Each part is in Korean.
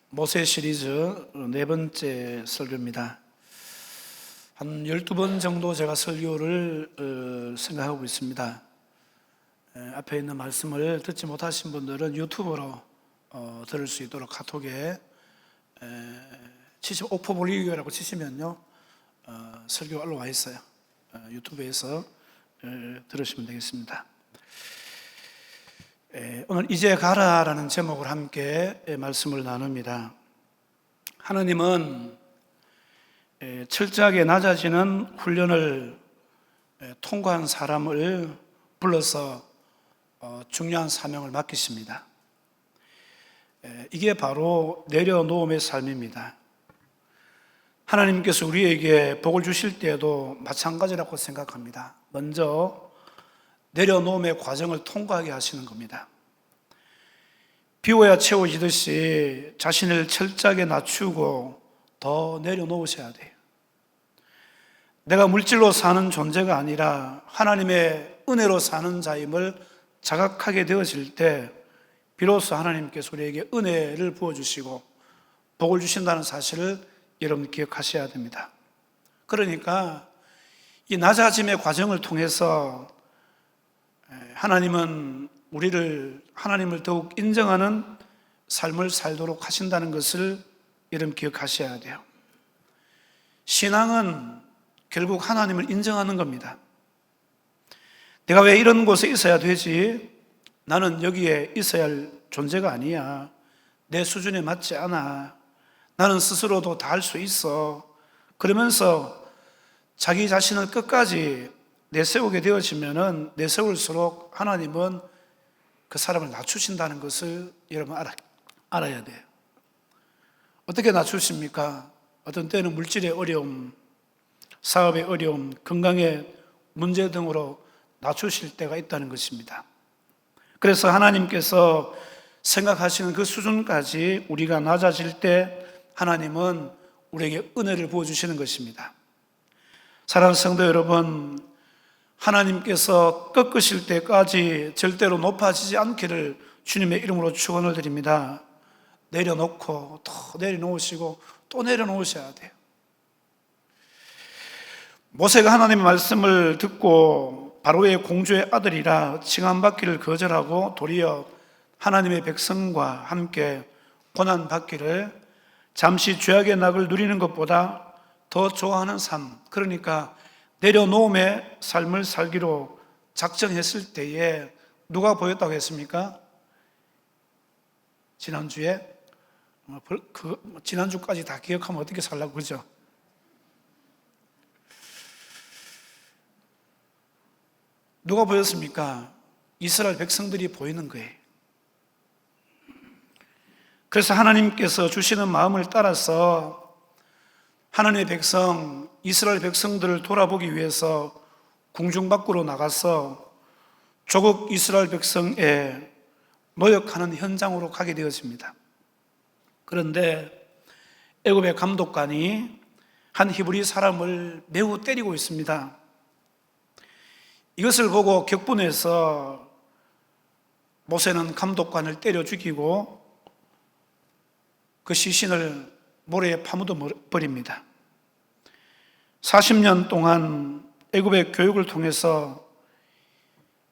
모세 시리즈 네 번째 설교입니다. 한 12번 정도 제가 설교를 생각하고 있습니다. 앞에 있는 말씀을 듣지 못하신 분들은 유튜브로 들을 수 있도록 카톡에 옥포볼리교라고 치시면요 설교가 올라와 있어요. 유튜브에서 들으시면 되겠습니다. 오늘 이제 가라라는 제목으로 함께 말씀을 나눕니다. 하나님은 철저하게 낮아지는 훈련을 통과한 사람을 불러서 중요한 사명을 맡기십니다. 이게 바로 내려놓음의 삶입니다. 하나님께서 우리에게 복을 주실 때에도 마찬가지라고 생각합니다. 먼저 내려놓음의 과정을 통과하게 하시는 겁니다. 비워야 채워지듯이 자신을 철저하게 낮추고 더 내려놓으셔야 돼요. 내가 물질로 사는 존재가 아니라 하나님의 은혜로 사는 자임을 자각하게 되어질 때 비로소 하나님께서 우리에게 은혜를 부어주시고 복을 주신다는 사실을 여러분 기억하셔야 됩니다. 그러니까 이 낮아짐의 과정을 통해서 하나님은 우리를 하나님을 더욱 인정하는 삶을 살도록 하신다는 것을 여러분 기억하셔야 돼요. 신앙은 결국 하나님을 인정하는 겁니다. 내가 왜 이런 곳에 있어야 되지? 나는 여기에 있어야 할 존재가 아니야. 내 수준에 맞지 않아. 나는 스스로도 다 할 수 있어. 그러면서 자기 자신을 끝까지 내세우게 되어지면은 내세울수록 하나님은 그 사람을 낮추신다는 것을 여러분 알아야 돼요. 어떻게 낮추십니까? 어떤 때는 물질의 어려움, 사업의 어려움, 건강의 문제 등으로 낮추실 때가 있다는 것입니다. 그래서 하나님께서 생각하시는 그 수준까지 우리가 낮아질 때 하나님은 우리에게 은혜를 부어주시는 것입니다. 사랑하는 성도 여러분, 하나님께서 꺾으실 때까지 절대로 높아지지 않기를 주님의 이름으로 축원을 드립니다. 내려놓고 또 내려놓으시고 또 내려놓으셔야 돼요. 모세가 하나님의 말씀을 듣고 바로의 공주의 아들이라 칭함받기를 거절하고 도리어 하나님의 백성과 함께 고난받기를 잠시 죄악의 낙을 누리는 것보다 더 좋아하는 삶, 그러니까 내려놓음의 삶을 살기로 작정했을 때에 누가 보였다고 했습니까? 지난주까지 다 기억하면 어떻게 살라고 그러죠? 누가 보였습니까? 이스라엘 백성들이 보이는 거예요. 그래서 하나님께서 주시는 마음을 따라서 하나님의 백성, 이스라엘 백성들을 돌아보기 위해서 궁중 밖으로 나가서 조국 이스라엘 백성의 노역하는 현장으로 가게 되었습니다. 그런데 애굽의 감독관이 한 히브리 사람을 매우 때리고 있습니다. 이것을 보고 격분해서 모세는 감독관을 때려 죽이고 그 시신을 모래에 파묻어 버립니다. 40년 동안 애굽의 교육을 통해서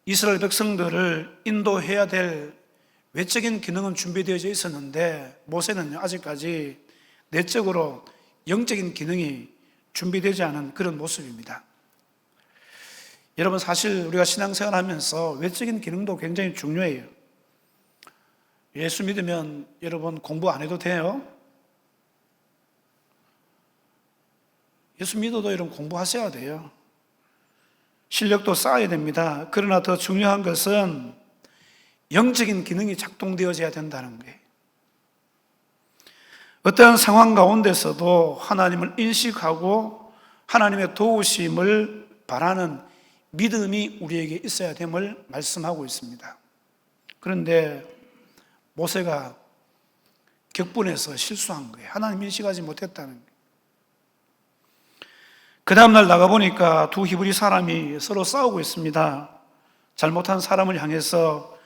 이스라엘 백성들을 인도해야 될 외적인 기능은 준비되어져 있었는데 모세는 아직까지 내적으로 영적인 기능이 준비되지 않은 그런 모습입니다. 여러분, 사실 우리가 신앙생활 하면서 외적인 기능도 굉장히 중요해요. 예수 믿으면 여러분 공부 안 해도 돼요? 예수 믿어도 여러분 공부하셔야 돼요. 실력도 쌓아야 됩니다. 그러나 더 중요한 것은 영적인 기능이 작동되어져야 된다는 거예요. 어떠한 상황 가운데서도 하나님을 인식하고 하나님의 도우심을 바라는 믿음이 우리에게 있어야 됨을 말씀하고 있습니다. 그런데 모세가 격분해서 실수한 거예요. 하나님 인식하지 못했다는 거예요. 그 다음날 나가보니까 두 히브리 사람이 서로 싸우고 있습니다. 잘못한 사람을 향해서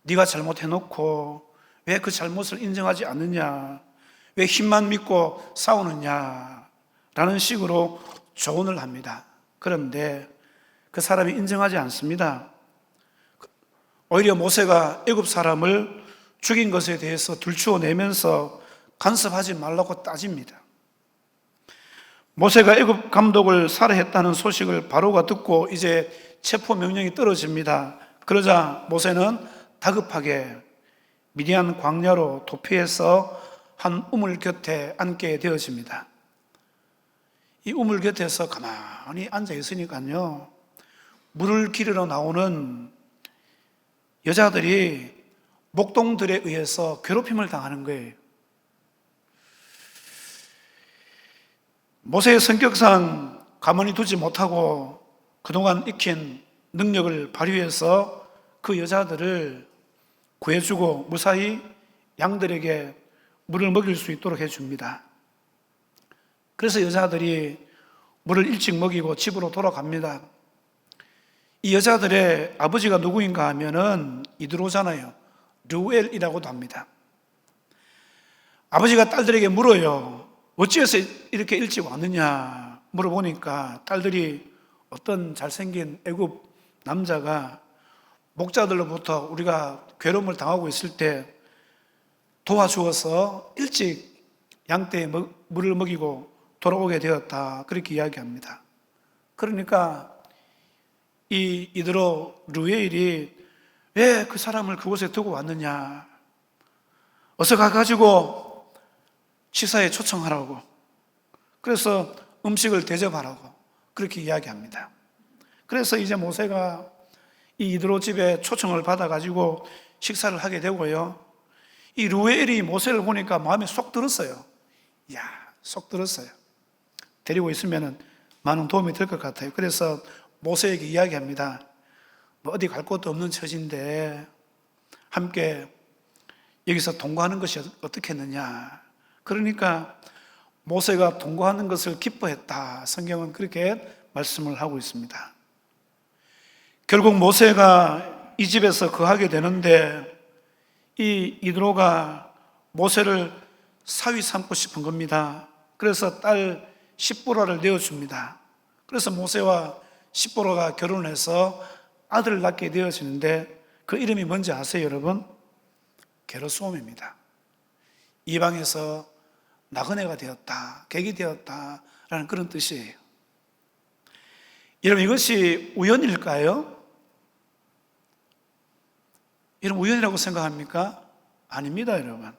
네가 잘못해놓고 왜 그 잘못을 인정하지 않느냐, 왜 힘만 믿고 싸우느냐라는 식으로 조언을 합니다. 그런데 그 사람이 인정하지 않습니다. 오히려 모세가 애굽 사람을 죽인 것에 대해서 들추어내면서 간섭하지 말라고 따집니다. 모세가 애굽 감독을 살해했다는 소식을 바로가 듣고 이제 체포 명령이 떨어집니다. 그러자 모세는 다급하게 미디안 광야로 도피해서 한 우물 곁에 앉게 되어집니다. 이 우물 곁에서 가만히 앉아 있으니까요, 물을 기르러 나오는 여자들이 목동들에 의해서 괴롭힘을 당하는 거예요. 모세의 성격상 가만히 두지 못하고 그동안 익힌 능력을 발휘해서 그 여자들을 구해주고 무사히 양들에게 물을 먹일 수 있도록 해줍니다. 그래서 여자들이 물을 일찍 먹이고 집으로 돌아갑니다. 이 여자들의 아버지가 누구인가 하면은 이드로잖아요. 르우엘이라고도 합니다. 아버지가 딸들에게 물어요. 어찌해서 이렇게 일찍 왔느냐 물어보니까 딸들이 어떤 잘생긴 애굽 남자가 목자들로부터 우리가 괴로움을 당하고 있을 때 도와주어서 일찍 양떼에 물을 먹이고 돌아오게 되었다, 그렇게 이야기합니다. 그러니까 이 이드로 르우엘이 왜 그 사람을 그곳에 두고 왔느냐, 어서 가가지고 식사에 초청하라고, 그래서 음식을 대접하라고 그렇게 이야기합니다. 그래서 이제 모세가 이 이드로 집에 초청을 받아가지고 식사를 하게 되고요, 이 르우엘이 모세를 보니까 마음에 쏙 들었어요. 이야, 쏙 들었어요. 데리고 있으면 많은 도움이 될 것 같아요. 그래서 모세에게 이야기합니다. 뭐 어디 갈 곳도 없는 처지인데 함께 여기서 동거하는 것이 어떻겠느냐. 그러니까 모세가 동거하는 것을 기뻐했다, 성경은 그렇게 말씀을 하고 있습니다. 결국 모세가 이 집에서 거하게 되는데 이 이드로가 모세를 사위 삼고 싶은 겁니다. 그래서 딸 십보라를 내어줍니다. 그래서 모세와 십보라가 결혼해서 아들을 낳게 되어지는데 그 이름이 뭔지 아세요, 여러분? 게르솜입니다. 이방에서 나그네가 되었다, 객이 되었다라는 그런 뜻이에요. 여러분, 이것이 우연일까요? 여러분, 우연이라고 생각합니까? 아닙니다, 여러분.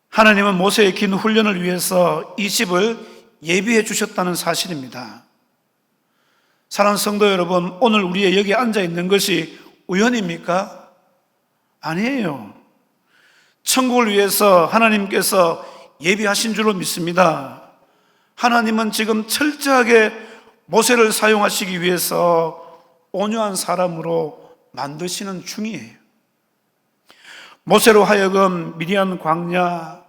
하나님은 모세의 긴 훈련을 위해서 이 집을 예비해 주셨다는 사실입니다. 사랑하는 성도 여러분, 오늘 우리의 여기 앉아 있는 것이 우연입니까? 아니에요. 천국을 위해서 하나님께서 예비하신 줄로 믿습니다. 하나님은 지금 철저하게 모세를 사용하시기 위해서 온유한 사람으로 만드시는 중이에요. 모세로 하여금 미디안 광야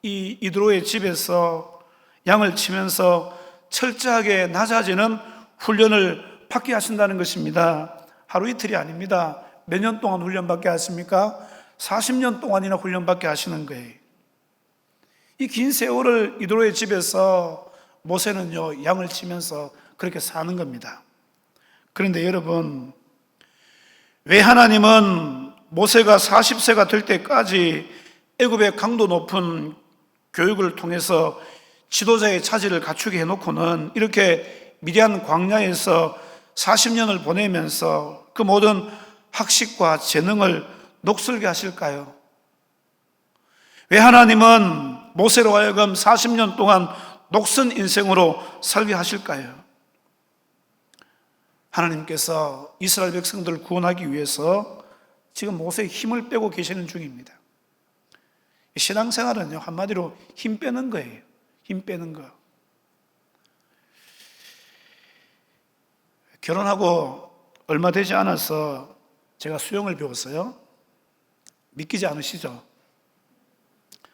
이 이드로의 집에서 양을 치면서 철저하게 낮아지는 훈련을 받게 하신다는 것입니다. 하루 이틀이 아닙니다. 몇 년 동안 훈련받게 하십니까? 40년 동안이나 훈련받게 하시는 거예요. 이 긴 세월을 이드로의 집에서 모세는요, 양을 치면서 그렇게 사는 겁니다. 그런데 여러분, 왜 하나님은 모세가 40세가 될 때까지 애굽의 강도 높은 교육을 통해서 지도자의 차지를 갖추게 해놓고는 이렇게 미디안 광야에서 40년을 보내면서 그 모든 학식과 재능을 녹슬게 하실까요? 왜 하나님은 모세로 하여금 40년 동안 녹슨 인생으로 살게 하실까요? 하나님께서 이스라엘 백성들을 구원하기 위해서 지금 모세의 힘을 빼고 계시는 중입니다. 신앙생활은요, 한마디로 힘 빼는 거예요. 힘 빼는 거. 결혼하고 얼마 되지 않아서 제가 수영을 배웠어요. 믿기지 않으시죠?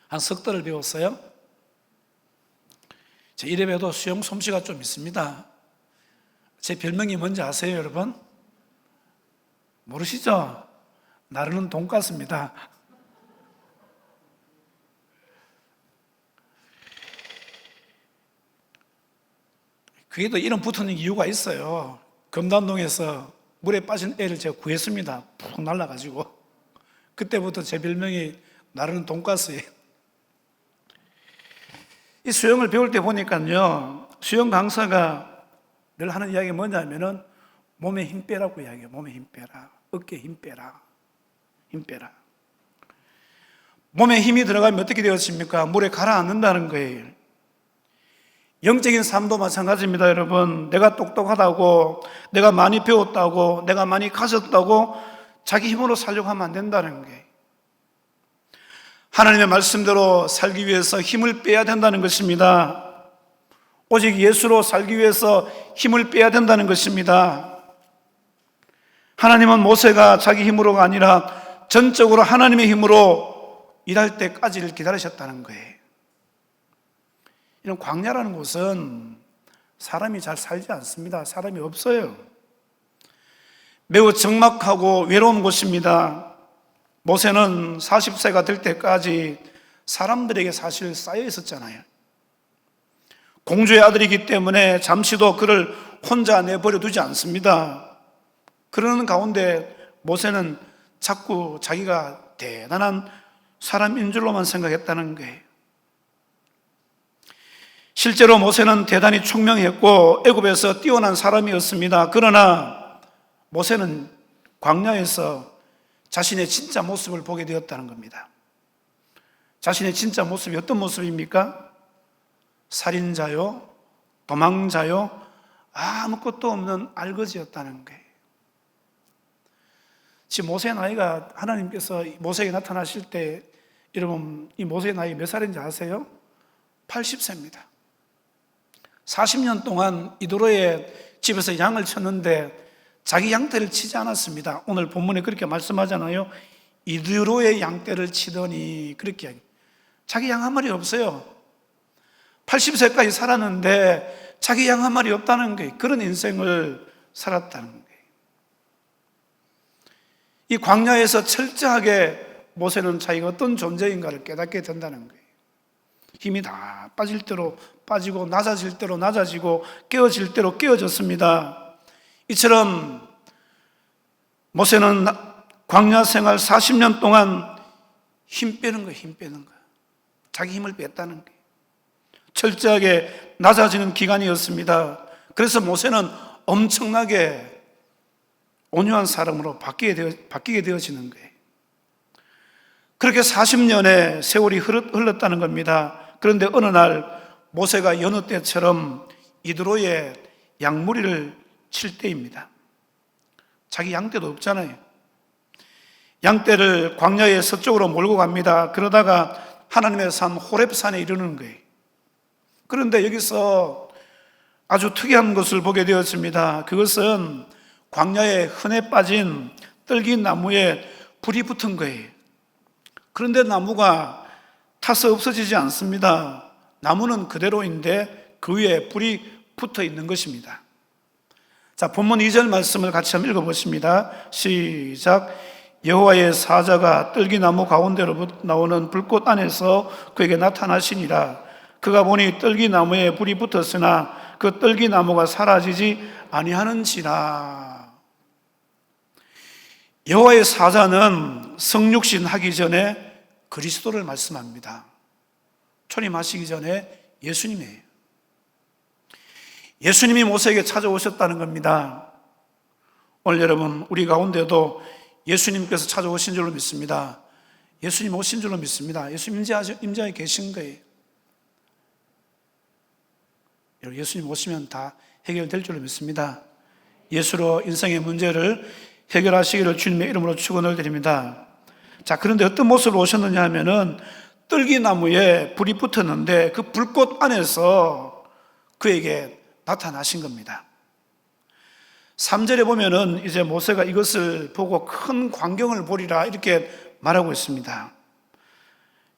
한 석 달을 배웠어요. 제 이래 봬도 수영 솜씨가 좀 있습니다. 제 별명이 뭔지 아세요, 여러분? 모르시죠? 나르는 돈가스입니다. 그게 또 이름 붙는 이유가 있어요. 금단동에서 물에 빠진 애를 제가 구했습니다. 푹 날라가지고. 그때부터 제 별명이 나르는 돈가스예요. 이 수영을 배울 때 보니까요, 수영 강사가 늘 하는 이야기가 뭐냐면은 몸에 힘 빼라고 이야기해요. 몸에 힘 빼라. 어깨에 힘 빼라. 힘 빼라. 몸에 힘이 들어가면 어떻게 되었습니까? 물에 가라앉는다는 거예요. 영적인 삶도 마찬가지입니다, 여러분. 내가 똑똑하다고, 내가 많이 배웠다고, 내가 많이 가졌다고 자기 힘으로 살려고 하면 안 된다는 거예요. 하나님의 말씀대로 살기 위해서 힘을 빼야 된다는 것입니다. 오직 예수로 살기 위해서 힘을 빼야 된다는 것입니다. 하나님은 모세가 자기 힘으로가 아니라 전적으로 하나님의 힘으로 일할 때까지를 기다리셨다는 거예요. 이런 광야라는 곳은 사람이 잘 살지 않습니다. 사람이 없어요. 매우 적막하고 외로운 곳입니다. 모세는 40세가 될 때까지 사람들에게 사실 쌓여 있었잖아요. 공주의 아들이기 때문에 잠시도 그를 혼자 내버려 두지 않습니다. 그러는 가운데 모세는 자꾸 자기가 대단한 사람인 줄로만 생각했다는 거예요. 실제로 모세는 대단히 총명했고 애굽에서 뛰어난 사람이었습니다. 그러나 모세는 광야에서 자신의 진짜 모습을 보게 되었다는 겁니다. 자신의 진짜 모습이 어떤 모습입니까? 살인자요, 도망자요, 아무것도 없는 알거지였다는 거예요. 지금 모세의 나이가, 하나님께서 모세에게 나타나실 때, 여러분 이 모세의 나이 몇 살인지 아세요? 80세입니다 40년 동안 이도로의 집에서 양을 쳤는데 자기 양떼를 치지 않았습니다. 오늘 본문에 그렇게 말씀하잖아요. 이도로의 양떼를 치더니, 그렇게 이야기해요. 자기 양 한 마리 없어요. 80세까지 살았는데 자기 양 한 마리 없다는 거예요. 그런 인생을 살았다는 거예요. 이 광야에서 철저하게 모세는 자기가 어떤 존재인가를 깨닫게 된다는 거예요. 힘이 다 빠질 대로 빠지고 낮아질 대로 낮아지고 깨어질 대로 깨어졌습니다. 이처럼 모세는 광야 생활 40년 동안 힘 빼는 거예요. 힘 빼는 거예요. 자기 힘을 뺐다는 거예요. 철저하게 낮아지는 기간이었습니다. 그래서 모세는 엄청나게 온유한 사람으로 바뀌게 되어지는 거예요. 그렇게 40년의 세월이 흘렀다는 겁니다. 그런데 어느 날 모세가 여느 때처럼 이드로의 양무리를 칠 때입니다. 자기 양떼도 없잖아요. 양떼를 광야의 서쪽으로 몰고 갑니다. 그러다가 하나님의 산 호렙산에 이르는 거예요. 그런데 여기서 아주 특이한 것을 보게 되었습니다. 그것은 광야에 흔해 빠진 떨기나무에 불이 붙은 거예요. 그런데 나무가 타서 없어지지 않습니다. 나무는 그대로인데 그 위에 불이 붙어 있는 것입니다. 자, 본문 2절 말씀을 같이 한번 읽어보십니다. 시작. 여호와의 사자가 떨기나무 가운데로 나오는 불꽃 안에서 그에게 나타나시니라. 그가 보니 떨기나무에 불이 붙었으나 그 떨기나무가 사라지지 아니하는지라. 여호와의 사자는 성육신 하기 전에 그리스도를 말씀합니다. 초림하시기 전에 예수님이에요. 예수님이 모세에게 찾아오셨다는 겁니다. 오늘 여러분 우리 가운데도 예수님께서 찾아오신 줄로 믿습니다. 예수님 오신 줄로 믿습니다. 예수님 임재하에 계신 거예요. 예수님 오시면 다 해결될 줄로 믿습니다. 예수로 인생의 문제를 해결하시기를 주님의 이름으로 축원을 드립니다. 자, 그런데 어떤 모습으로 오셨느냐 하면은 떨기나무에 불이 붙었는데 그 불꽃 안에서 그에게 나타나신 겁니다. 3절에 보면은 이제 모세가 이것을 보고 큰 광경을 보리라 이렇게 말하고 있습니다.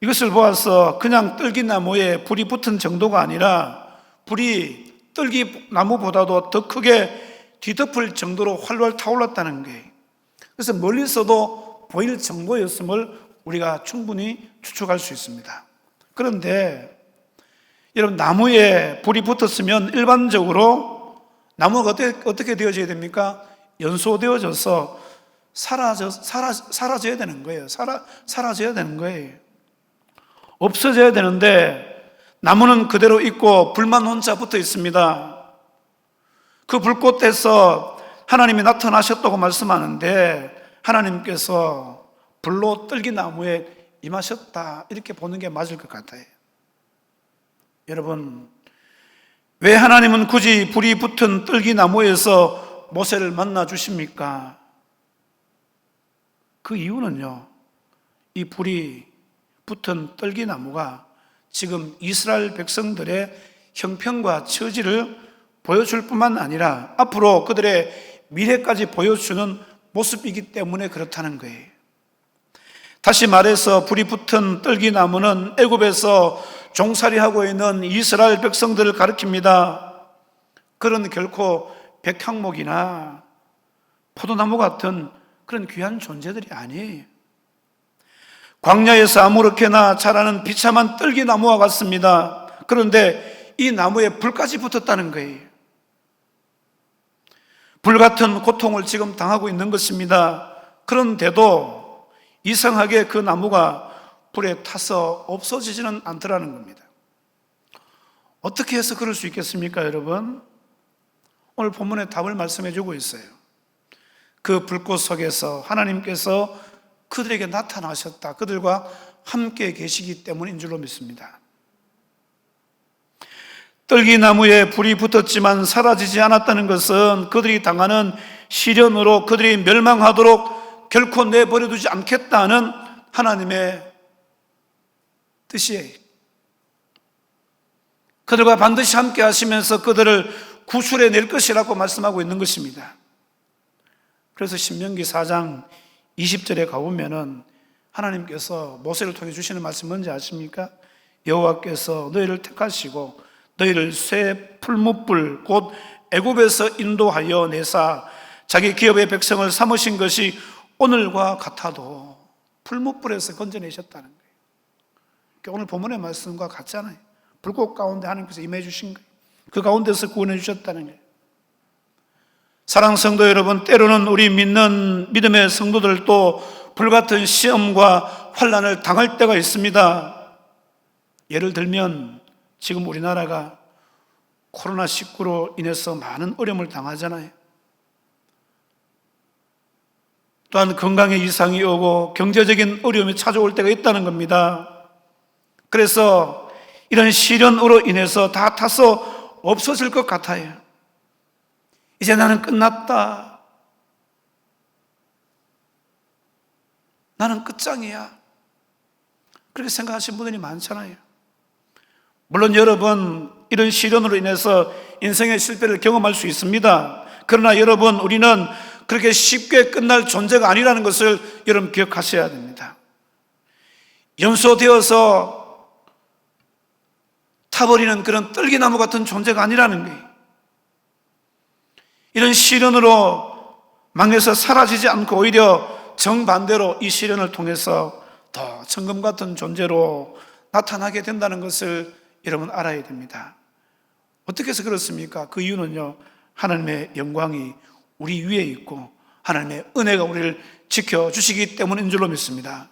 이것을 보아서 그냥 떨기나무에 불이 붙은 정도가 아니라 불이 떨기나무보다도 더 크게 뒤덮을 정도로 활활 타올랐다는 거예요. 그래서 멀리서도 보일 정도였음을 우리가 충분히 추측할 수 있습니다. 그런데 여러분, 나무에 불이 붙었으면 일반적으로 나무가 어떻게 되어져야 됩니까? 연소되어져서 사라져야 되는 거예요. 사라져야 되는 거예요. 없어져야 되는데 나무는 그대로 있고 불만 혼자 붙어 있습니다. 그 불꽃에서 하나님이 나타나셨다고 말씀하는데 하나님께서 불로 떨기나무에 임하셨다, 이렇게 보는 게 맞을 것 같아요. 여러분, 왜 하나님은 굳이 불이 붙은 떨기나무에서 모세를 만나 주십니까? 그 이유는요, 이 불이 붙은 떨기나무가 지금 이스라엘 백성들의 형편과 처지를 보여줄 뿐만 아니라 앞으로 그들의 미래까지 보여주는 모습이기 때문에 그렇다는 거예요. 다시 말해서 불이 붙은 떨기나무는 애굽에서 종살이하고 있는 이스라엘 백성들을 가리킵니다. 그런 결코 백향목이나 포도나무 같은 그런 귀한 존재들이 아니에요. 광야에서 아무렇게나 자라는 비참한 떨기나무와 같습니다. 그런데 이 나무에 불까지 붙었다는 거예요. 불같은 고통을 지금 당하고 있는 것입니다. 그런데도 이상하게 그 나무가 불에 타서 없어지지는 않더라는 겁니다. 어떻게 해서 그럴 수 있겠습니까, 여러분? 오늘 본문에 답을 말씀해 주고 있어요. 그 불꽃 속에서 하나님께서 그들에게 나타나셨다, 그들과 함께 계시기 때문인 줄로 믿습니다. 떨기나무에 불이 붙었지만 사라지지 않았다는 것은 그들이 당하는 시련으로 그들이 멸망하도록 결코 내버려 두지 않겠다는 하나님의 뜻이에요. 그들과 반드시 함께 하시면서 그들을 구출해 낼 것이라고 말씀하고 있는 것입니다. 그래서 신명기 4장 20절에 가보면은 하나님께서 모세를 통해 주시는 말씀 뭔지 아십니까? 여호와께서 너희를 택하시고 너희를 새 풀무불 곧 애굽에서 인도하여 내사 자기 기업의 백성을 삼으신 것이 오늘과 같아도 풀무불에서 건져내셨다는 거예요. 그러니까 오늘 본문의 말씀과 같잖아요. 불꽃 가운데 하나님께서 임해 주신 거예요. 그 가운데서 구원해 주셨다는 거예요. 사랑하는 성도 여러분, 때로는 우리 믿는 믿음의 성도들도 불같은 시험과 환난을 당할 때가 있습니다. 예를 들면 지금 우리나라가 코로나19로 인해서 많은 어려움을 당하잖아요. 또한 건강에 이상이 오고 경제적인 어려움이 찾아올 때가 있다는 겁니다. 그래서 이런 시련으로 인해서 다 타서 없어질 것 같아요. 이제 나는 끝났다. 나는 끝장이야. 그렇게 생각하시는 분들이 많잖아요. 물론 여러분, 이런 시련으로 인해서 인생의 실패를 경험할 수 있습니다. 그러나 여러분, 우리는 그렇게 쉽게 끝날 존재가 아니라는 것을 여러분 기억하셔야 됩니다. 연소되어서 타버리는 그런 떨기나무 같은 존재가 아니라는 거예요. 이런 시련으로 망해서 사라지지 않고 오히려 정반대로 이 시련을 통해서 더 천금 같은 존재로 나타나게 된다는 것을 여러분 알아야 됩니다. 어떻게 해서 그렇습니까? 그 이유는요, 하나님의 영광이 우리 위에 있고 하나님의 은혜가 우리를 지켜주시기 때문인 줄로 믿습니다.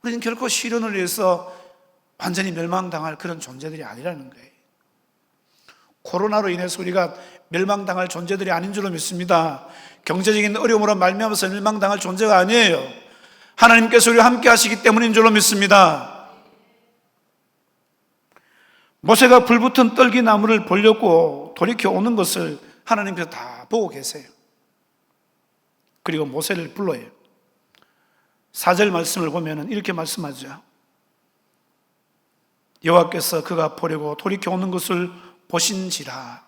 우리는 결코 시련을 위해서 완전히 멸망당할 그런 존재들이 아니라는 거예요. 코로나로 인해서 우리가 멸망당할 존재들이 아닌 줄로 믿습니다. 경제적인 어려움으로 말미암아서 멸망당할 존재가 아니에요. 하나님께서 우리와 함께 하시기 때문인 줄로 믿습니다. 모세가 불붙은 떨기나무를 보려고 돌이켜 오는 것을 하나님께서 다 보고 계세요. 그리고 모세를 불러요. 4절 말씀을 보면 이렇게 말씀하죠. 여호와께서 그가 보려고 돌이켜 오는 것을 보신지라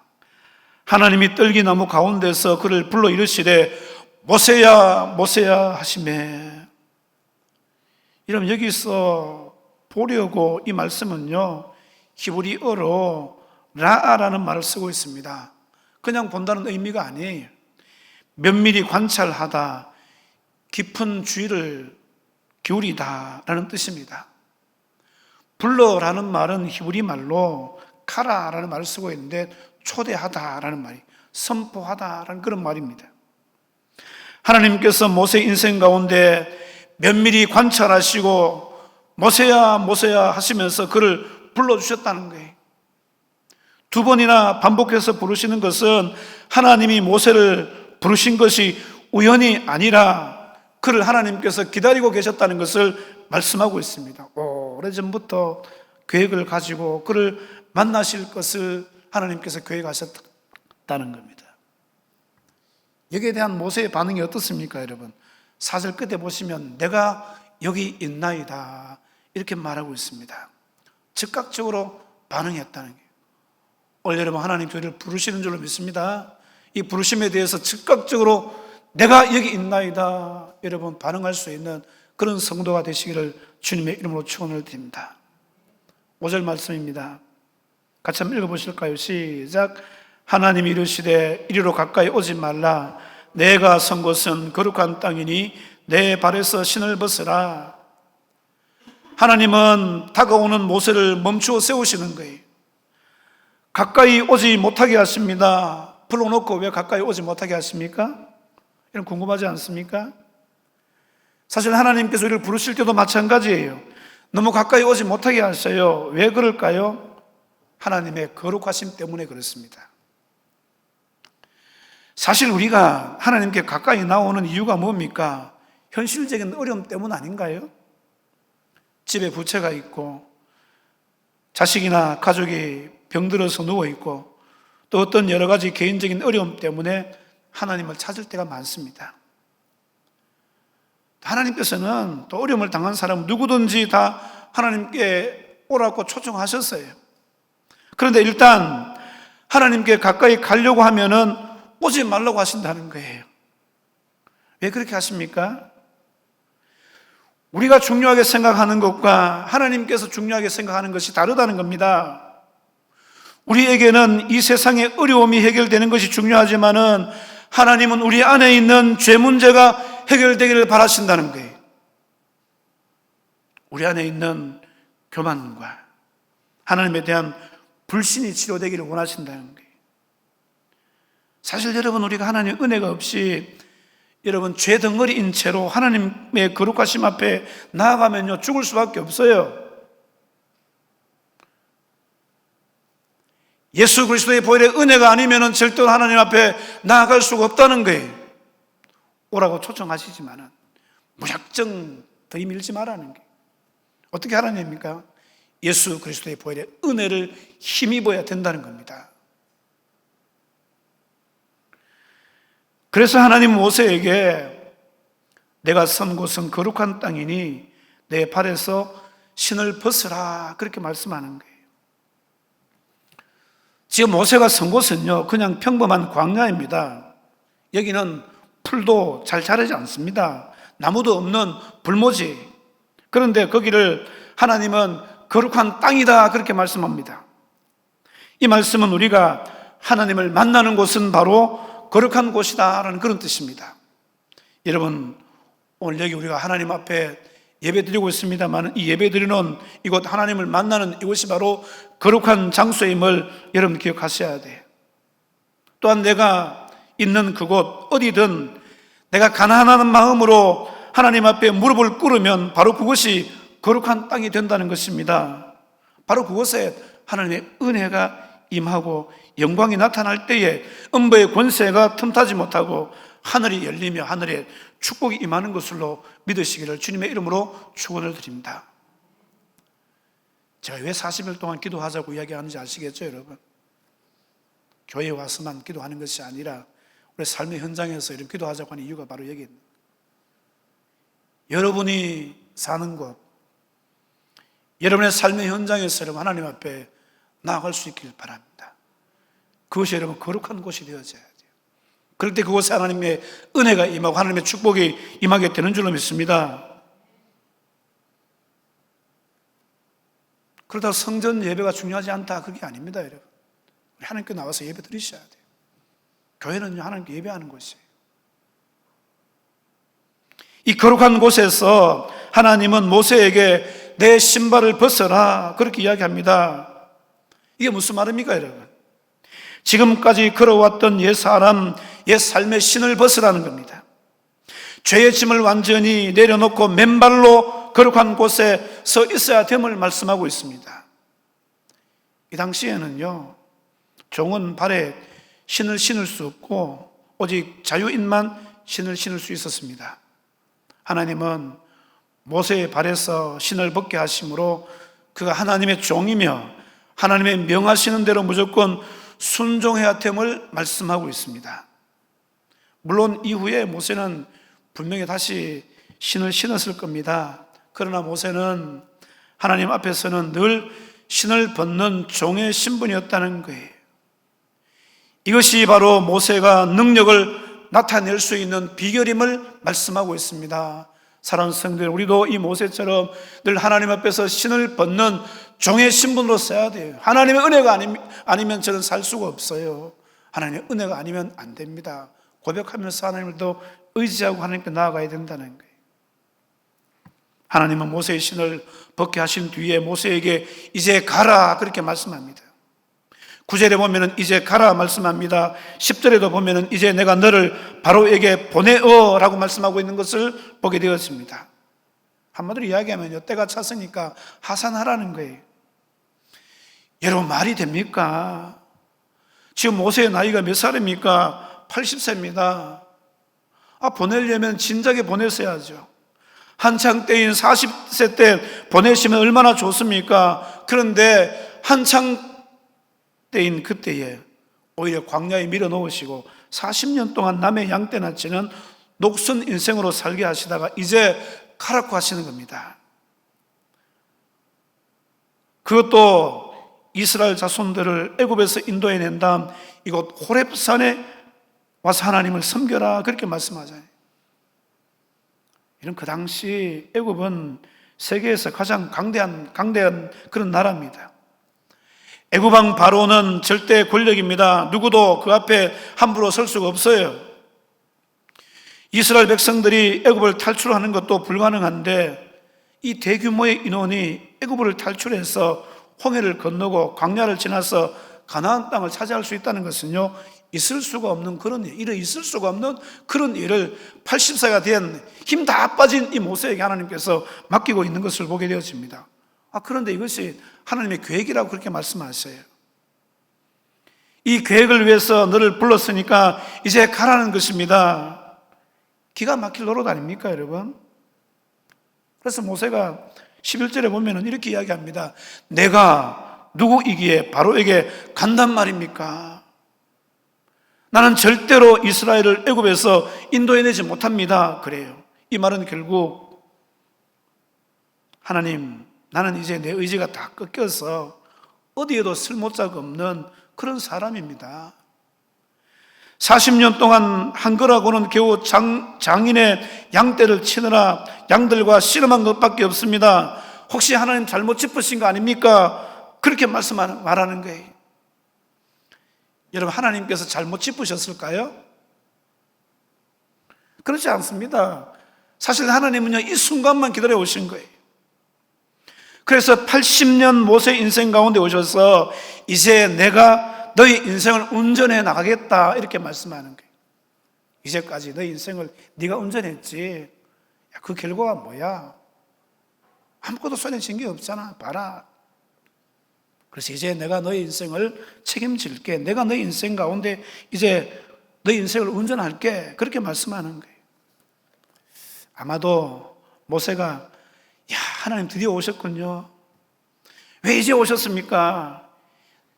하나님이 떨기나무 가운데서 그를 불러 이르시되 모세야 모세야 하시매. 여러분, 여기서 보려고 이 말씀은요, 히브리어로 라아라는 말을 쓰고 있습니다. 그냥 본다는 의미가 아니에요. 면밀히 관찰하다, 깊은 주의를 기울이다 라는 뜻입니다. 불러라는 말은 히브리 말로 카라라는 말을 쓰고 있는데 초대하다라는 말이, 선포하다라는 그런 말입니다. 하나님께서 모세 인생 가운데 면밀히 관찰하시고 모세야 모세야 하시면서 그를 불러주셨다는 거예요. 두 번이나 반복해서 부르시는 것은 하나님이 모세를 부르신 것이 우연이 아니라 그를 하나님께서 기다리고 계셨다는 것을 말씀하고 있습니다. 오래전부터 계획을 가지고 그를 만나실 것을 하나님께서 계획하셨다는 겁니다. 여기에 대한 모세의 반응이 어떻습니까, 여러분? 4절 끝에 보시면 내가 여기 있나이다 이렇게 말하고 있습니다. 즉각적으로 반응했다는 거예요. 오늘 여러분 하나님 저희를 부르시는 줄로 믿습니다. 이 부르심에 대해서 즉각적으로 내가 여기 있나이다 여러분 반응할 수 있는 그런 성도가 되시기를 주님의 이름으로 축원을 드립니다. 5절 말씀입니다. 같이 한번 읽어보실까요? 시작. 하나님이 이르시되 이리로 가까이 오지 말라. 내가 선 곳은 거룩한 땅이니 내 발에서 신을 벗으라. 하나님은 다가오는 모세를 멈추어 세우시는 거예요. 가까이 오지 못하게 하십니다. 불러놓고 왜 가까이 오지 못하게 하십니까? 이런 궁금하지 않습니까? 사실 하나님께서 우리를 부르실 때도 마찬가지예요. 너무 가까이 오지 못하게 하셔요. 왜 그럴까요? 하나님의 거룩하심 때문에 그렇습니다. 사실 우리가 하나님께 가까이 나오는 이유가 뭡니까? 현실적인 어려움 때문 아닌가요? 집에 부채가 있고 자식이나 가족이 병들어서 누워있고 또 어떤 여러 가지 개인적인 어려움 때문에 하나님을 찾을 때가 많습니다. 하나님께서는 또 어려움을 당한 사람 누구든지 다 하나님께 오라고 초청하셨어요. 그런데 일단 하나님께 가까이 가려고 하면은 오지 말라고 하신다는 거예요. 왜 그렇게 하십니까? 우리가 중요하게 생각하는 것과 하나님께서 중요하게 생각하는 것이 다르다는 겁니다. 우리에게는 이 세상의 어려움이 해결되는 것이 중요하지만은 하나님은 우리 안에 있는 죄 문제가 해결되기를 바라신다는 거예요. 우리 안에 있는 교만과 하나님에 대한 불신이 치료되기를 원하신다는 거예요. 사실 여러분 우리가 하나님의 은혜가 없이 여러분 죄 덩어리인 채로 하나님의 거룩하심 앞에 나아가면요 죽을 수밖에 없어요. 예수 그리스도의 보혈의 은혜가 아니면 절대로 하나님 앞에 나아갈 수가 없다는 거예요. 오라고 초청하시지만은 무작정 들이밀지 말라는 거예요. 어떻게 하라는 겁니까? 예수 그리스도의 보혈의 은혜를 힘입어야 된다는 겁니다. 그래서 하나님 모세에게 내가 선 곳은 거룩한 땅이니 내 발에서 신을 벗으라 그렇게 말씀하는 거예요. 지금 모세가 선 곳은요 그냥 평범한 광야입니다. 여기는 풀도 잘 자라지 않습니다. 나무도 없는 불모지. 그런데 거기를 하나님은 거룩한 땅이다 그렇게 말씀합니다. 이 말씀은 우리가 하나님을 만나는 곳은 바로 거룩한 곳이다라는 그런 뜻입니다. 여러분 오늘 여기 우리가 하나님 앞에 예배 드리고 있습니다만 이 예배 드리는 이곳 하나님을 만나는 이곳이 바로 거룩한 장소임을 여러분 기억하셔야 돼요. 또한 내가 있는 그곳 어디든 내가 가난한 마음으로 하나님 앞에 무릎을 꿇으면 바로 그것이 거룩한 땅이 된다는 것입니다. 바로 그곳에 하나님의 은혜가 임하고 영광이 나타날 때에 음부의 권세가 틈타지 못하고 하늘이 열리며 하늘에 축복이 임하는 것으로 믿으시기를 주님의 이름으로 축원을 드립니다. 제가 왜 40일 동안 기도하자고 이야기하는지 아시겠죠, 여러분? 교회에 와서만 기도하는 것이 아니라 우리 삶의 현장에서 이렇게 기도하자고 하는 이유가 바로 여기입니다. 여러분이 사는 곳, 여러분의 삶의 현장에서 여러분 하나님 앞에 나아갈 수 있길 바랍니다. 그것이 여러분 거룩한 곳이 되어져야 돼요. 그럴 때 그곳에 하나님의 은혜가 임하고 하나님의 축복이 임하게 되는 줄로 믿습니다. 그러다 성전 예배가 중요하지 않다 그게 아닙니다, 여러분. 우리 하나님께 나와서 예배 드리셔야 돼요. 교회는 하나님께 예배하는 곳이에요. 이 거룩한 곳에서 하나님은 모세에게 내 신발을 벗어라, 그렇게 이야기합니다. 이게 무슨 말입니까, 여러분? 지금까지 걸어왔던 옛 사람, 옛 삶의 신을 벗으라는 겁니다. 죄의 짐을 완전히 내려놓고 맨발로 거룩한 곳에 서 있어야 됨을 말씀하고 있습니다. 이 당시에는요, 종은 발에 신을 신을 수 없고 오직 자유인만 신을 신을 수 있었습니다. 하나님은 모세의 발에서 신을 벗게 하심으로 그가 하나님의 종이며 하나님의 명하시는 대로 무조건 순종해야 됨을 말씀하고 있습니다. 물론 이후에 모세는 분명히 다시 신을 신었을 겁니다. 그러나 모세는 하나님 앞에서는 늘 신을 벗는 종의 신분이었다는 거예요. 이것이 바로 모세가 능력을 나타낼 수 있는 비결임을 말씀하고 있습니다. 사랑하는 성도들, 우리도 이 모세처럼 늘 하나님 앞에서 신을 벗는 종의 신분으로 써야 돼요. 하나님의 은혜가 아니면 저는 살 수가 없어요. 하나님의 은혜가 아니면 안 됩니다. 고백하면서 하나님을 더 의지하고 하나님께 나아가야 된다는 거예요. 하나님은 모세의 신을 벗게 하신 뒤에 모세에게 이제 가라, 그렇게 말씀합니다. 9절에 보면은 이제 가라 말씀합니다. 10절에도 보면은 이제 내가 너를 바로에게 보내어라고 말씀하고 있는 것을 보게 되었습니다. 한마디로 이야기하면요, 때가 찼으니까 하산하라는 거예요. 여러분, 말이 됩니까? 지금 모세의 나이가 몇 살입니까? 80세입니다. 보내려면 진작에 보냈어야죠. 한창 때인 40세 때 보내시면 얼마나 좋습니까? 그런데 한창 때인 그때에 오히려 광야에 밀어놓으시고 40년 동안 남의 양떼나 치는 녹슨 인생으로 살게 하시다가 이제 가라고 하시는 겁니다. 그것도 이스라엘 자손들을 애굽에서 인도해낸 다음 이곳 호렙산에 와서 하나님을 섬겨라, 그렇게 말씀하잖아요. 이런 그 당시 애굽은 세계에서 가장 강대한 그런 나라입니다. 애굽 왕 바로는 절대 권력입니다. 누구도 그 앞에 함부로 설 수가 없어요. 이스라엘 백성들이 애굽을 탈출하는 것도 불가능한데 이 대규모의 인원이 애굽을 탈출해서 홍해를 건너고 광야를 지나서 가나안 땅을 차지할 수 있다는 것은요, 있을 수가 없는 그런 일을 있을 수가 없는 그런 일을 80세가 된 힘 다 빠진 이 모세에게 하나님께서 맡기고 있는 것을 보게 되어집니다. 그런데 이것이 하나님의 계획이라고 그렇게 말씀하셔요. 이 계획을 위해서 너를 불렀으니까 이제 가라는 것입니다. 기가 막힐 노릇 아닙니까, 여러분? 그래서 모세가 11절에 보면 이렇게 이야기합니다. 내가 누구이기에 바로에게 간단 말입니까? 나는 절대로 이스라엘을 애굽에서 인도해내지 못합니다. 그래요. 이 말은 결국 하나님, 나는 이제 내 의지가 다 꺾여서 어디에도 쓸모자가 없는 그런 사람입니다. 40년 동안 한 거라고는 겨우 장인의 양떼를 치느라 양들과 씨름한 것밖에 없습니다. 혹시 하나님 잘못 짚으신 거 아닙니까? 그렇게 말하는 거예요. 여러분, 하나님께서 잘못 짚으셨을까요? 그렇지 않습니다. 사실 하나님은요, 이 순간만 기다려 오신 거예요. 그래서 80년 모세 인생 가운데 오셔서 이제 내가 너희 인생을 운전해 나가겠다, 이렇게 말씀하는 거예요. 이제까지 너희 인생을 네가 운전했지. 그 결과가 뭐야? 아무것도 손에 쥔 게 없잖아. 봐라. 그래서 이제 내가 너희 인생을 책임질게. 내가 너희 인생 가운데 이제 너희 인생을 운전할게. 그렇게 말씀하는 거예요. 아마도 모세가 하나님 드디어 오셨군요. 왜 이제 오셨습니까?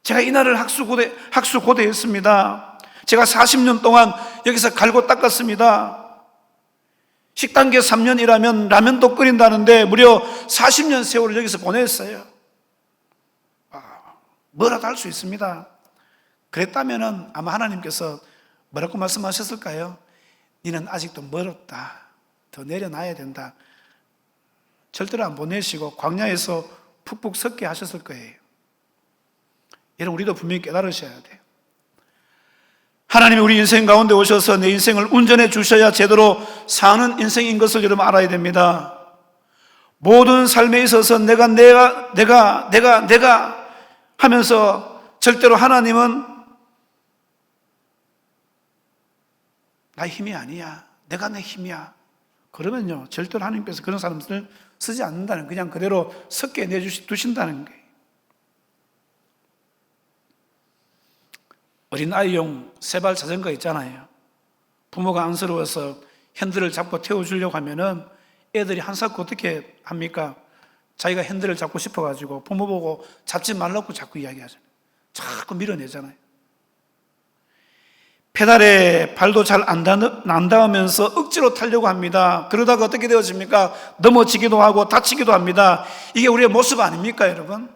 제가 이날을 학수고대했습니다. 제가 40년 동안 여기서 갈고 닦았습니다. 식단계 3년 일하면 라면도 끓인다는데 무려 40년 세월을 여기서 보냈어요. 뭐라도 할 수 있습니다. 그랬다면 아마 하나님께서 뭐라고 말씀하셨을까요? 너는 아직도 멀었다. 더 내려놔야 된다. 절대로 안 보내시고 광야에서 푹푹 섞게 하셨을 거예요. 여러분, 우리도 분명히 깨달으셔야 돼요. 하나님이 우리 인생 가운데 오셔서 내 인생을 운전해 주셔야 제대로 사는 인생인 것을 여러분 알아야 됩니다. 모든 삶에 있어서 내가 하면서 절대로 하나님은 나의 힘이 아니야. 내가 내 힘이야. 그러면요, 절대로 하나님께서 그런 사람들을 쓰지 않는다는, 그냥 그대로 섞여 두신다는 거예요. 어린아이용 세발 자전거 있잖아요. 부모가 안쓰러워서 핸들을 잡고 태워주려고 하면은 애들이 한사코 어떻게 합니까? 자기가 핸들을 잡고 싶어가지고 부모 보고 잡지 말라고 자꾸 이야기하잖아요. 자꾸 밀어내잖아요. 페달에 발도 잘 안 닿으면서 억지로 타려고 합니다. 그러다가 어떻게 되어집니까? 넘어지기도 하고 다치기도 합니다. 이게 우리의 모습 아닙니까, 여러분?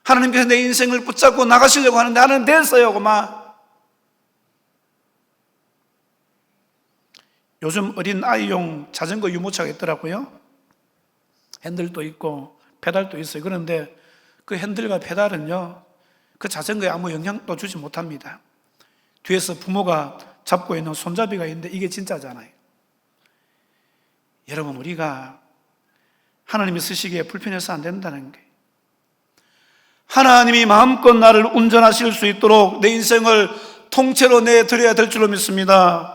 하나님께서 내 인생을 붙잡고 나가시려고 하는데 하나님 됐어요, 그만. 요즘 어린아이용 자전거 유모차가 있더라고요. 핸들도 있고 페달도 있어요. 그런데 그 핸들과 페달은요, 그 자전거에 아무 영향도 주지 못합니다. 뒤에서 부모가 잡고 있는 손잡이가 있는데 이게 진짜잖아요. 여러분, 우리가 하나님이 쓰시기에 불편해서 안 된다는 거예요. 하나님이 마음껏 나를 운전하실 수 있도록 내 인생을 통째로 내드려야 될 줄로 믿습니다.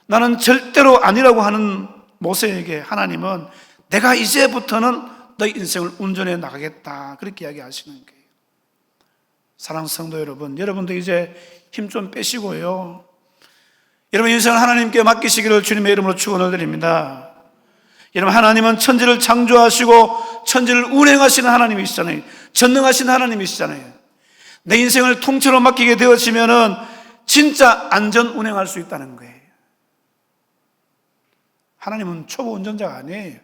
나는 절대로 아니라고 하는 모세에게 하나님은 내가 이제부터는 너의 인생을 운전해 나가겠다, 그렇게 이야기하시는 거예요. 사랑하는 성도 여러분, 여러분도 이제 힘 좀 빼시고요, 여러분 인생을 하나님께 맡기시기를 주님의 이름으로 축원을 드립니다. 여러분, 하나님은 천지를 창조하시고 천지를 운행하시는 하나님이시잖아요. 전능하신 하나님이시잖아요. 내 인생을 통째로 맡기게 되어지면은 진짜 안전 운행할 수 있다는 거예요. 하나님은 초보 운전자가 아니에요.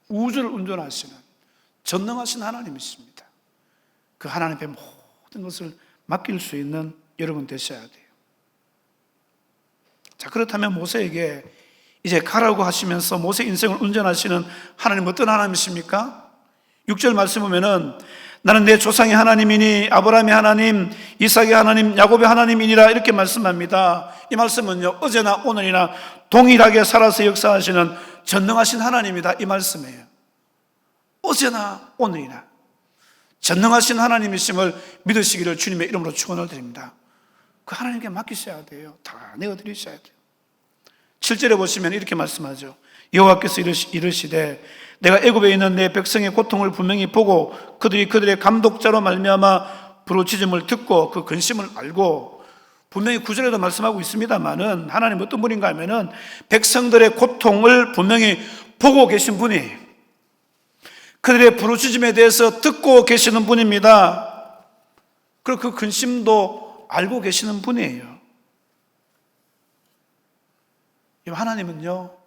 우주를 운전하시는 전능하신 하나님이십니다. 그 하나님 앞에 모든 것을 맡길 수 있는 여러분 되셔야 돼요. 자, 그렇다면 모세에게 이제 가라고 하시면서 모세 인생을 운전하시는 하나님 어떤 하나님이십니까? 6절 말씀 보면은 나는 내 조상의 하나님이니 아브라함의 하나님, 이삭의 하나님, 야곱의 하나님이니라, 이렇게 말씀합니다. 이 말씀은요, 어제나 오늘이나 동일하게 살아서 역사하시는 전능하신 하나님이다, 이 말씀이에요. 어제나 오늘이나 전능하신 하나님이심을 믿으시기를 주님의 이름으로 축원을 드립니다. 그 하나님께 맡기셔야 돼요. 다 내어드리셔야 돼요. 7절에 보시면 이렇게 말씀하죠. 여호와께서 이르시되 내가 애굽에 있는 내 백성의 고통을 분명히 보고 그들이 그들의 감독자로 말미암아 부르짖음을 듣고 그 근심을 알고, 분명히 9절에도 말씀하고 있습니다만은 하나님 어떤 분인가 하면은 백성들의 고통을 분명히 보고 계신 분이, 그들의 부르짖음에 대해서 듣고 계시는 분입니다. 그리고 그 근심도 알고 계시는 분이에요. 하나님은요,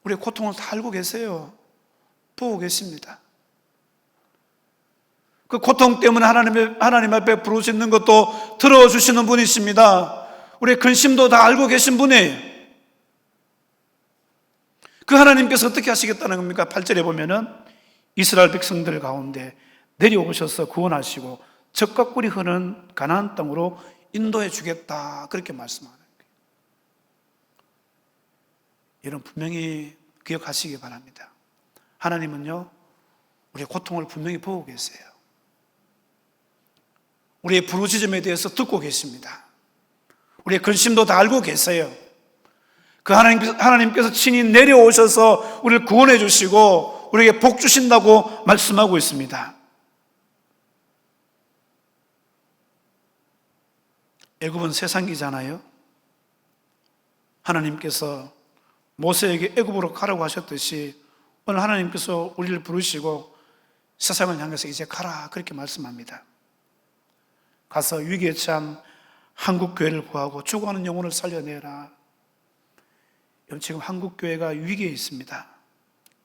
우리의 고통을 다 알고 계세요. 보고 계십니다. 그 고통 때문에 하나님 앞에 부르짖는 것도 들어주시는 분이십니다. 우리의 근심도 다 알고 계신 분이에요. 그 하나님께서 어떻게 하시겠다는 겁니까? 8절에 보면은 이스라엘 백성들 가운데 내려오셔서 구원하시고 적과 꿀이 흐르는 가나안 땅으로 인도해 주겠다, 그렇게 말씀하는 거예요. 여러분, 분명히 기억하시기 바랍니다. 하나님은요, 우리의 고통을 분명히 보고 계세요. 우리의 부르짖음에 대해서 듣고 계십니다. 우리의 근심도 다 알고 계세요. 그 하나님께서 친히 내려오셔서 우리를 구원해 주시고 우리에게 복 주신다고 말씀하고 있습니다. 애굽은 세상이잖아요. 하나님께서 모세에게 애굽으로 가라고 하셨듯이 오늘 하나님께서 우리를 부르시고 세상을 향해서 이제 가라, 그렇게 말씀합니다. 가서 위기에 처한 한국교회를 구하고 죽어가는 영혼을 살려내라. 지금 한국교회가 위기에 있습니다.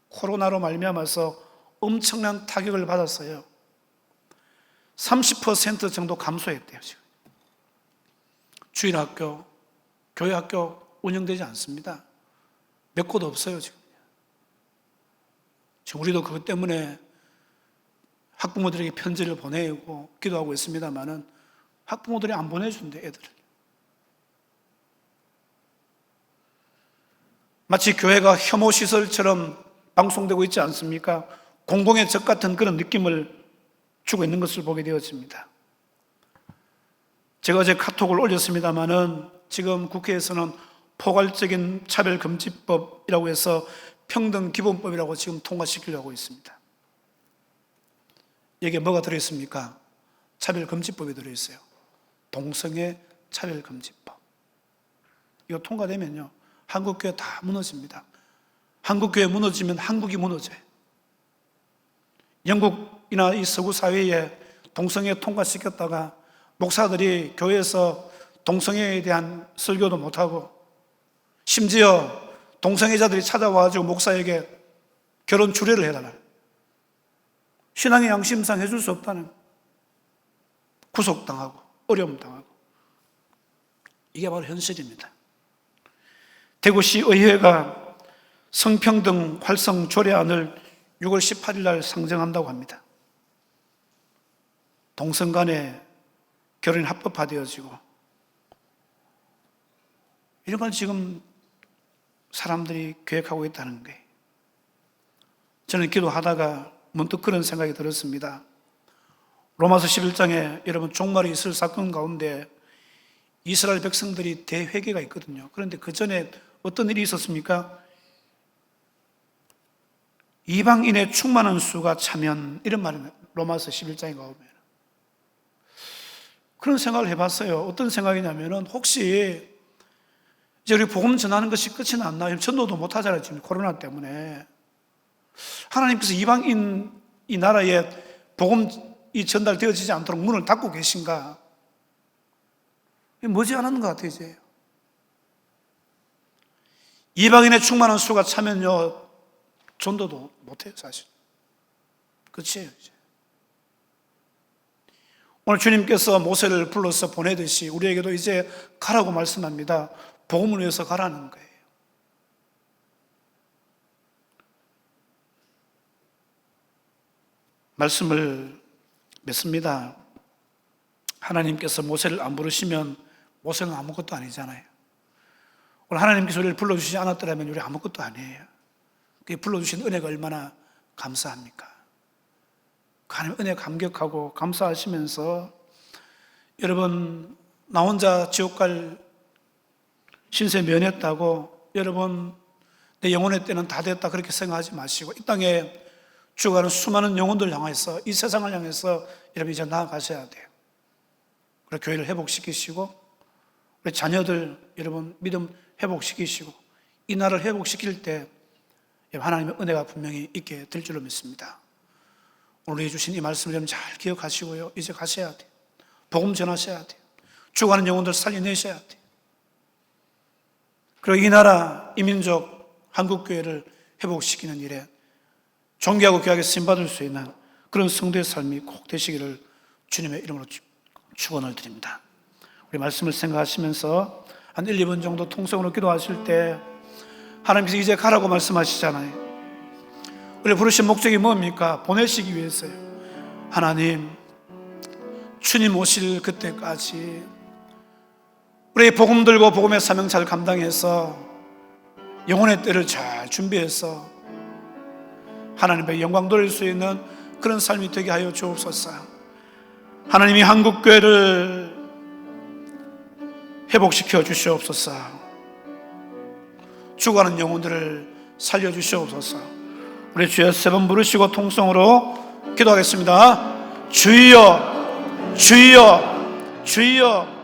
코로나로 말미암아서 엄청난 타격을 받았어요. 30% 정도 감소했대요, 지금. 주일학교, 교회학교 운영되지 않습니다. 몇 곳 없어요, 지금. 우리도 그것 때문에 학부모들에게 편지를 보내고 기도하고 있습니다만은 학부모들이 안 보내준대, 애들을. 마치 교회가 혐오시설처럼 방송되고 있지 않습니까? 공공의 적 같은 그런 느낌을 주고 있는 것을 보게 되었습니다. 제가 어제 카톡을 올렸습니다마는 지금 국회에서는 포괄적인 차별금지법이라고 해서 평등기본법이라고 지금 통과시키려고 있습니다. 여기에 뭐가 들어있습니까? 차별금지법이 들어있어요. 동성애 차별금지법. 이거 통과되면요, 한국교회 다 무너집니다. 한국교회 무너지면 한국이 무너져요. 영국이나 이 서구 사회에 동성애 통과시켰다가 목사들이 교회에서 동성애에 대한 설교도 못하고 심지어 동성애자들이 찾아와가지고 목사에게 결혼 주례를 해달라, 신앙의 양심상 해줄 수 없다는, 구속당하고 어려움 당하고, 이게 바로 현실입니다. 대구시 의회가 성평등 활성 조례안을 6월 18일 날 상정한다고 합니다. 동성 간의 결혼이 합법화되어지고, 이런 걸 지금 사람들이 계획하고 있다는 거예요. 저는 기도하다가 문득 그런 생각이 들었습니다. 로마서 11장에 여러분 종말이 있을 사건 가운데 이스라엘 백성들이 대회개가 있거든요. 그런데 그 전에 어떤 일이 있었습니까? 이방인의 충만한 수가 차면, 이런 말입니다. 로마서 11장에 가보면. 그런 생각을 해봤어요. 어떤 생각이냐면은, 혹시 이제 우리 복음 전하는 것이 끝이 났나? 전도도 못하잖아요, 지금 코로나 때문에. 하나님께서 이방인 이 나라에 복음이 전달되어지지 않도록 문을 닫고 계신가? 머지않은 것 같아요, 이제. 이방인의 충만한 수가 차면요, 전도도 못해요, 사실. 끝이에요, 이제. 오늘 주님께서 모세를 불러서 보내듯이 우리에게도 이제 가라고 말씀합니다. 복음을 위해서 가라는 거예요. 말씀을 맺습니다. 하나님께서 모세를 안 부르시면 모세는 아무것도 아니잖아요. 오늘 하나님께서 우리를 불러주시지 않았더라면 우리 아무것도 아니에요. 그게 불러주신 은혜가 얼마나 감사합니까? 하나님 은혜 감격하고 감사하시면서, 여러분 나 혼자 지옥 갈 신세 면했다고, 여러분 내 영혼의 때는 다 됐다 그렇게 생각하지 마시고, 이 땅에 죽어가는 수많은 영혼들 향해서, 이 세상을 향해서 여러분 이제 나아가셔야 돼요. 그리고 교회를 회복시키시고, 우리 자녀들 여러분 믿음 회복시키시고, 이 나라를 회복시킬 때 하나님의 은혜가 분명히 있게 될 줄로 믿습니다. 오늘 해주신 이 말씀을 여러분 잘 기억하시고요, 이제 가셔야 돼요. 복음 전하셔야 돼요. 죽어가는 영혼들 살려내셔야 돼요. 그리고 이 나라, 이 민족, 한국교회를 회복시키는 일에 존귀하고 귀하게 쓰임받을 수 있는 그런 성도의 삶이 꼭 되시기를 주님의 이름으로 축원을 드립니다. 우리 말씀을 생각하시면서 한 1, 2분 정도 통성으로 기도하실 때, 하나님께서 이제 가라고 말씀하시잖아요. 우리 부르신 목적이 뭡니까? 보내시기 위해서요. 하나님, 주님 오실 그때까지 우리 복음 들고 복음의 사명 잘 감당해서 영혼의 때를 잘 준비해서 하나님의 영광 돌릴 수 있는 그런 삶이 되게 하여 주옵소서. 하나님이 한국교회를 회복시켜 주시옵소서. 죽어가는 영혼들을 살려주시옵소서. 우리 주여 세 번 부르시고 통성으로 기도하겠습니다. 주여, 주여, 주여.